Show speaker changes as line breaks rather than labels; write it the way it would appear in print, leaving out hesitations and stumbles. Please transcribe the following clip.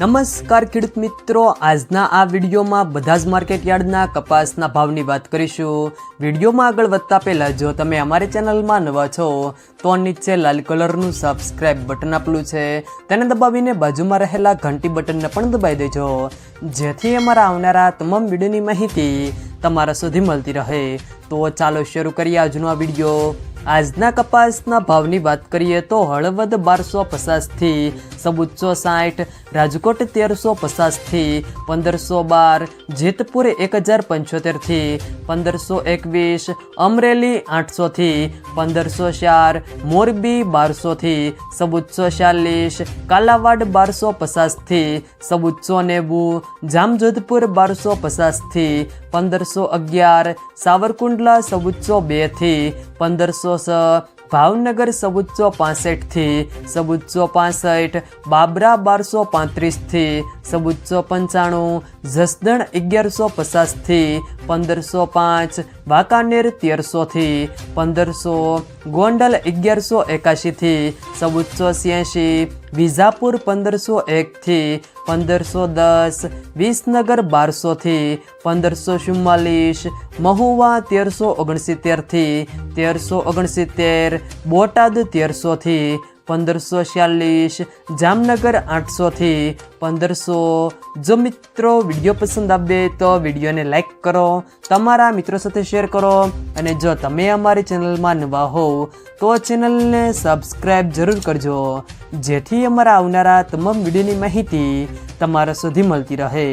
નમસ્કાર ખેડૂત મિત્રો, આજના આ વિડીયોમાં બધા જ માર્કેટ યાર્ડના કપાસના ભાવની વાત કરીશું। વિડીયોમાં આગળ વધતા પહેલાં જો તમે અમારી ચેનલમાં નવા છો તો નીચે લાલ કલરનું સબસ્ક્રાઇબ બટન આપેલું છે, તેને દબાવીને બાજુમાં રહેલા ઘંટી બટનને પણ દબાવી દેજો, જેથી અમારા આવનારા તમામ વિડીયોની માહિતી તમારા સુધી મળતી રહે। તો ચાલો શરૂ કરીએ આજનો આ વિડીયો। આજના કપાસના ભાવની વાત કરીએ તો હળવદ 1250 થી 1460, રાજકોટ 1350 થી 1512, જેતપુર 1075 થી 1521, અમરેલી 800 થી 1504, મોરબી 1200 થી 1440, કાલાવાડ 1250 થી 1490, જામજોધપુર 1250 થી 1511, સાવરકુંડલા 1402 થી 1506, ભાવનગર 1465 થી 1465, બાબરા 1235 થી 1495, જસદણ 1150 થી 1505, વાંકાનેર 1300 થી 1500, ગોંડલ 1181 થી 1486, વિજાપુર 1501 થી 1510, વિસનગર 1200 થી 1544, મહુવા 1369 થી 1369, બોટાદ 1300 થી 1546, જામનગર 800 થી 1500। જો મિત્રો વિડીયો પસંદ આવે તો વિડીયોને લાઈક કરો, તમારા મિત્રો સાથે શેર કરો, અને જો તમે અમારી ચેનલમાં નવા હોવ તો ચેનલને સબસ્ક્રાઈબ જરૂર કરજો, જેથી અમારા આવનારા તમામ વિડીયોની માહિતી તમારા સુધી મળતી રહે।